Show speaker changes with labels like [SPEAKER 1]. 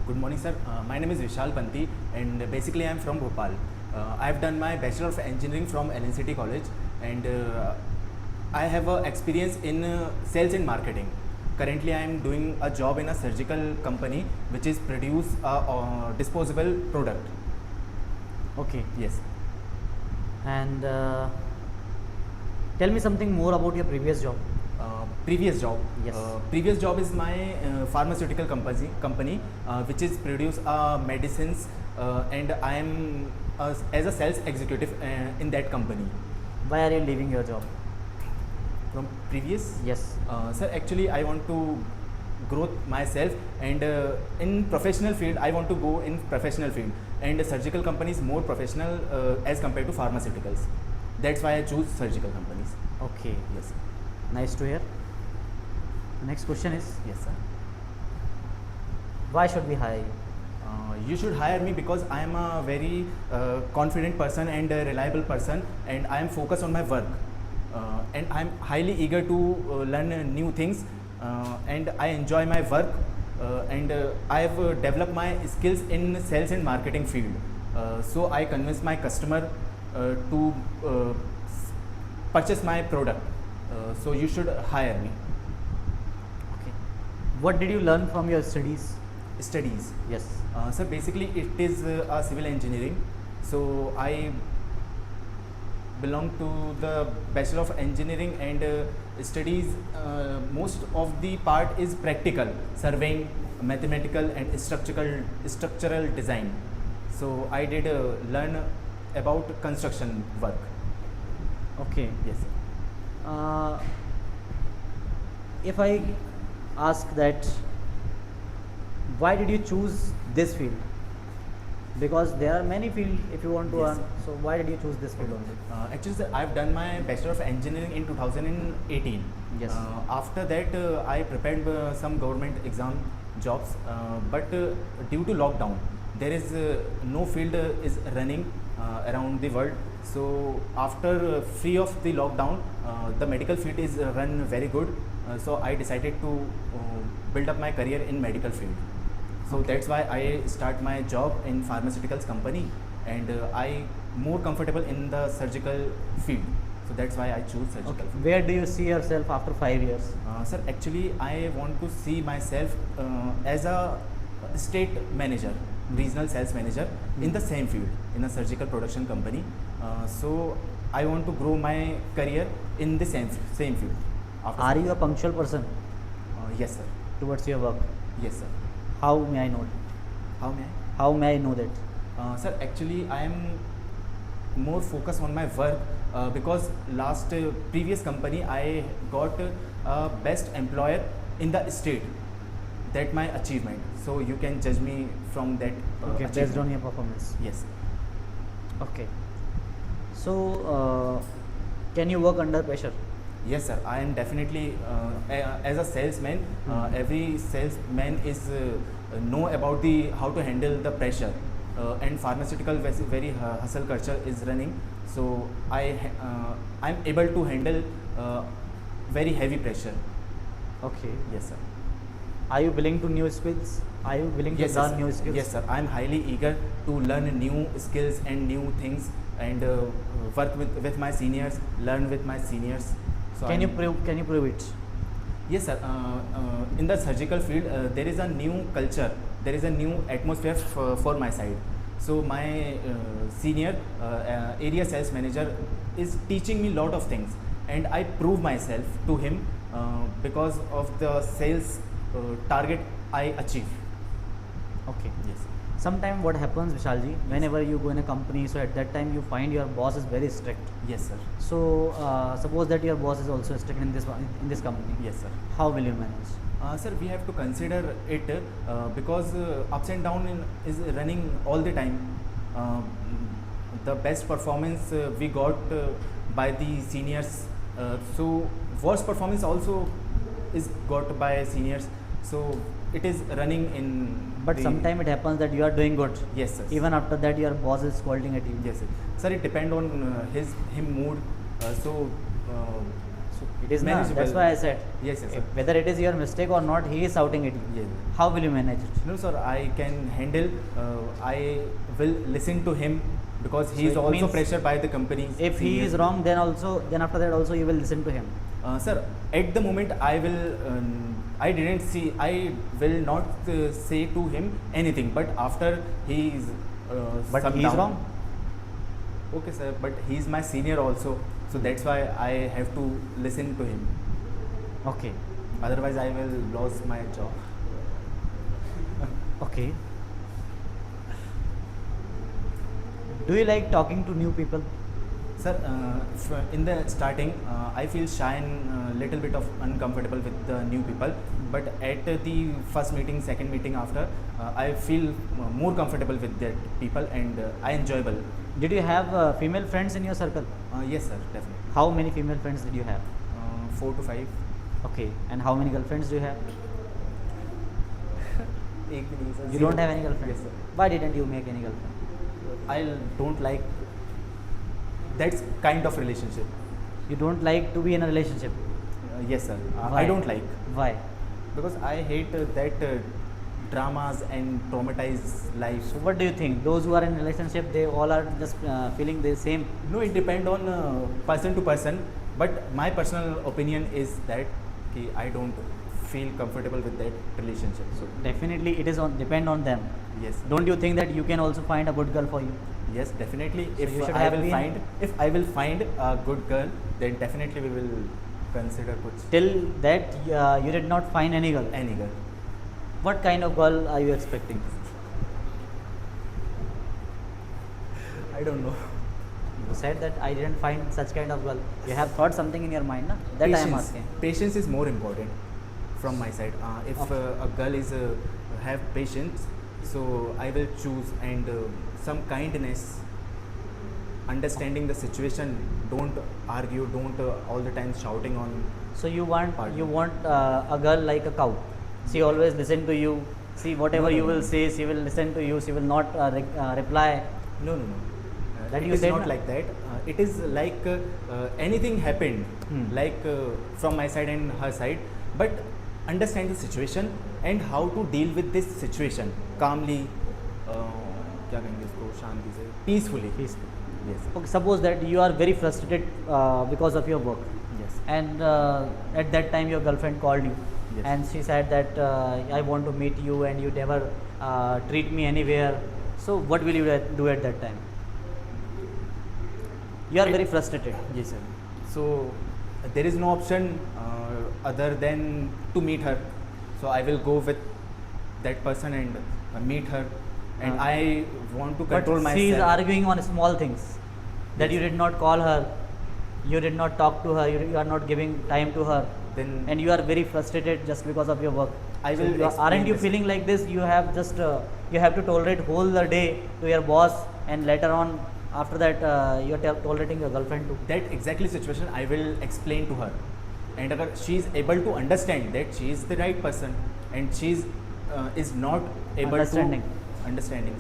[SPEAKER 1] Good morning, sir. My name is Vishal Panti, and basically I am from Bhopal. I have done my Bachelor of Engineering from LNCT College, and I have experience in sales and marketing. Currently, I am doing a job in a surgical company which is produce a disposable product.
[SPEAKER 2] Okay.
[SPEAKER 1] Yes.
[SPEAKER 2] And tell me something more about your previous job.
[SPEAKER 1] Previous job.
[SPEAKER 2] Yes.
[SPEAKER 1] Previous job is my pharmaceutical company which is produce medicines, and I am as a sales executive in that company.
[SPEAKER 2] Why are you leaving your job?
[SPEAKER 1] From previous,
[SPEAKER 2] Yes.
[SPEAKER 1] sir, actually I want to grow myself, and in professional field I want to go in professional field, and surgical company is more professional as compared to pharmaceuticals. That's why I choose surgical companies.
[SPEAKER 2] Okay.
[SPEAKER 1] Yes.
[SPEAKER 2] Nice to hear. The next question is,
[SPEAKER 1] Yes, sir.
[SPEAKER 2] why should we hire you?
[SPEAKER 1] You should hire me because I am a very confident person and a reliable person, and I am focused on my work, and I am highly eager to learn new things, and I enjoy my work, and I have developed my skills in sales and marketing field. So I convince my customer to purchase my product. So you should hire me.
[SPEAKER 2] Okay. What did you learn from your studies?
[SPEAKER 1] Studies.
[SPEAKER 2] Yes.
[SPEAKER 1] Sir, basically it is a civil engineering. So I belong to the Bachelor of Engineering, and studies, most of the part is practical, surveying, mathematical and structural design. So I did learn about construction work.
[SPEAKER 2] Okay.
[SPEAKER 1] Yes, sir.
[SPEAKER 2] If I ask that, why did you choose this field? Because there are many fields if you want to
[SPEAKER 1] Yes,
[SPEAKER 2] earn.
[SPEAKER 1] sir.
[SPEAKER 2] So why did you choose this field only?
[SPEAKER 1] Actually, sir, I've done my Bachelor of Engineering in 2018.
[SPEAKER 2] Yes.
[SPEAKER 1] After that, I prepared some government exam jobs, but due to lockdown, there is no field is running around the world. So after free of the lockdown, the medical field is run very good. So I decided to build up my career in medical field. So
[SPEAKER 2] Okay.
[SPEAKER 1] that's why I start my job in pharmaceuticals company, and I more comfortable in the surgical field. So that's why I choose surgical
[SPEAKER 2] Okay.
[SPEAKER 1] field.
[SPEAKER 2] Where do you see yourself after 5 years?
[SPEAKER 1] Sir, actually I want to see myself as a state manager, regional sales manager in the same field, in a surgical production company. So I want to grow my career in the same field. After
[SPEAKER 2] Are
[SPEAKER 1] some
[SPEAKER 2] you a
[SPEAKER 1] time.
[SPEAKER 2] punctual person
[SPEAKER 1] Yes, sir.
[SPEAKER 2] towards your work?
[SPEAKER 1] Yes, sir.
[SPEAKER 2] How may I know?
[SPEAKER 1] How may I?
[SPEAKER 2] How may I know that?
[SPEAKER 1] Sir, actually I am more focused on my work, because last previous company I got best employer in the state. That my achievement. So you can judge me from that.
[SPEAKER 2] Okay, based
[SPEAKER 1] achievement.
[SPEAKER 2] on your performance.
[SPEAKER 1] Yes.
[SPEAKER 2] Okay. So, can you work under pressure?
[SPEAKER 1] Yes, sir. I am definitely as a salesman. Every salesman is know about the how to handle the pressure, and pharmaceutical very hustle culture is running. So I'm able to handle very heavy pressure.
[SPEAKER 2] Okay.
[SPEAKER 1] Yes, sir.
[SPEAKER 2] Are you willing to new skills? Are you willing
[SPEAKER 1] Yes,
[SPEAKER 2] to learn
[SPEAKER 1] sir.
[SPEAKER 2] new skills?
[SPEAKER 1] Yes, sir. I'm highly eager to learn new skills and new things, and work with my seniors, learn with my seniors. So
[SPEAKER 2] Can you
[SPEAKER 1] I'm-
[SPEAKER 2] prove? Can you prove it?
[SPEAKER 1] Yes, sir. In the surgical field, there is a new culture, there is a new atmosphere for my side. So my senior area sales manager is teaching me lot of things, and I prove myself to him because of the sales target I achieve.
[SPEAKER 2] Okay.
[SPEAKER 1] Yes.
[SPEAKER 2] Sometime what happens, Vishalji, whenever you go in a company, so at that time you find your boss is very strict.
[SPEAKER 1] Yes, sir.
[SPEAKER 2] So suppose that your boss is also strict in this company.
[SPEAKER 1] Yes, sir.
[SPEAKER 2] How will you manage?
[SPEAKER 1] Sir, we have to consider it because ups and down is running all the time. The best performance we got by the seniors. So worst performance also is got by seniors. So it is running in.
[SPEAKER 2] But
[SPEAKER 1] the-
[SPEAKER 2] sometime it happens that you are doing good.
[SPEAKER 1] Yes, sir.
[SPEAKER 2] Even after that, your boss is scolding at you.
[SPEAKER 1] Yes, sir. Sir, it depend on him mood. So
[SPEAKER 2] So it is not.
[SPEAKER 1] Manageable.
[SPEAKER 2] That's why I said.
[SPEAKER 1] Yes, yes, sir.
[SPEAKER 2] Whether it is your mistake or not, he is shouting at you.
[SPEAKER 1] Yes.
[SPEAKER 2] How will you manage it?
[SPEAKER 1] No, sir, I can handle. I will listen to him because he
[SPEAKER 2] So
[SPEAKER 1] is
[SPEAKER 2] it
[SPEAKER 1] also
[SPEAKER 2] means
[SPEAKER 1] pressured by the company.
[SPEAKER 2] If he is wrong, then after that also you will listen to him.
[SPEAKER 1] Sir, at the moment I will. I didn't see. I will not say to him anything. But after he is.
[SPEAKER 2] But
[SPEAKER 1] some
[SPEAKER 2] he is
[SPEAKER 1] down-
[SPEAKER 2] wrong.
[SPEAKER 1] Okay, sir. But he is my senior also, so that's why I have to listen to him.
[SPEAKER 2] Okay.
[SPEAKER 1] Otherwise, I will lose my job.
[SPEAKER 2] Okay. Do you like talking to new people?
[SPEAKER 1] Sir, in the starting, I feel shy and little bit of uncomfortable with the new people. But at the first meeting, second meeting after, I feel more comfortable with that people and I enjoyable.
[SPEAKER 2] Did you have female friends in your circle?
[SPEAKER 1] Yes, sir, definitely.
[SPEAKER 2] How many female friends did you have?
[SPEAKER 1] 4 to 5.
[SPEAKER 2] Okay. And how many girlfriends do you have?
[SPEAKER 1] एक भी नहीं, sir.
[SPEAKER 2] You
[SPEAKER 1] Zero.
[SPEAKER 2] don't have any girlfriends?
[SPEAKER 1] Yes, sir.
[SPEAKER 2] Why didn't you make any girlfriend?
[SPEAKER 1] I don't like that kind of relationship.
[SPEAKER 2] You don't like to be in a relationship.
[SPEAKER 1] Yes, sir.
[SPEAKER 2] Why?
[SPEAKER 1] I don't like
[SPEAKER 2] Why?
[SPEAKER 1] because I hate that dramas and traumatized life.
[SPEAKER 2] So what do you think? Those who are in relationship, they all are just feeling the same.
[SPEAKER 1] No, it depends on person to person. But my personal opinion is that I don't feel comfortable with that relationship.
[SPEAKER 2] So definitely it is on depend on them.
[SPEAKER 1] Yes,
[SPEAKER 2] Don't you think that you can also find a good girl for you?
[SPEAKER 1] yes, definitely.
[SPEAKER 2] So
[SPEAKER 1] If
[SPEAKER 2] you should
[SPEAKER 1] I
[SPEAKER 2] have
[SPEAKER 1] will
[SPEAKER 2] been-
[SPEAKER 1] find, if I will find a good girl, then definitely we will consider kuch
[SPEAKER 2] Till that you did not find any girl.
[SPEAKER 1] any girl.
[SPEAKER 2] What kind of girl are you expecting?
[SPEAKER 1] I don't know.
[SPEAKER 2] You said that I didn't find such kind of girl. You have thought something in your mind, na? That I am
[SPEAKER 1] Patience.
[SPEAKER 2] asking.
[SPEAKER 1] Patience is more important from my side. If
[SPEAKER 2] Okay.
[SPEAKER 1] a girl is have patience, so I will choose and some kindness, understanding the situation. Don't argue. Don't all the time shouting on.
[SPEAKER 2] So you want
[SPEAKER 1] Pardon.
[SPEAKER 2] a girl like a cow. She always listen to you. See whatever
[SPEAKER 1] No,
[SPEAKER 2] you
[SPEAKER 1] no,
[SPEAKER 2] will
[SPEAKER 1] no.
[SPEAKER 2] say, she will listen to you. She will not reply.
[SPEAKER 1] No, no, no.
[SPEAKER 2] That
[SPEAKER 1] It
[SPEAKER 2] you
[SPEAKER 1] is
[SPEAKER 2] said
[SPEAKER 1] not
[SPEAKER 2] na?
[SPEAKER 1] like that. It is like anything happened, like from my side and her side, but understand the situation and how to deal with this situation calmly. क्या कहेंगे इसको शांति से peacefully.
[SPEAKER 2] Peaceful.
[SPEAKER 1] Yes.
[SPEAKER 2] Okay, suppose that you are very frustrated because of your work,
[SPEAKER 1] Yes.
[SPEAKER 2] and at that time your girlfriend called you,
[SPEAKER 1] Yes.
[SPEAKER 2] and she said that I want to meet you and you never treat me anywhere. So what will you do at that time? You are very frustrated.
[SPEAKER 1] Yes, sir. So there is no option other than to meet her. So I will go with that person and meet her, and
[SPEAKER 2] Uh,
[SPEAKER 1] I want to
[SPEAKER 2] But
[SPEAKER 1] control myself.
[SPEAKER 2] she is arguing on small things, that you
[SPEAKER 1] Yes.
[SPEAKER 2] did not call her, you did not talk to her, you are not giving time to her,
[SPEAKER 1] Then
[SPEAKER 2] and you are very frustrated just because of your work.
[SPEAKER 1] I
[SPEAKER 2] So
[SPEAKER 1] will
[SPEAKER 2] you are-
[SPEAKER 1] explain
[SPEAKER 2] aren't you
[SPEAKER 1] this.
[SPEAKER 2] feeling like this? You have just you have to tolerate whole the day to your boss, and later on after that you are tolerating your girlfriend too.
[SPEAKER 1] that exactly situation I will explain to her, and अगर she is able to understand that she is the right person and she is not able
[SPEAKER 2] Understanding.
[SPEAKER 1] to understanding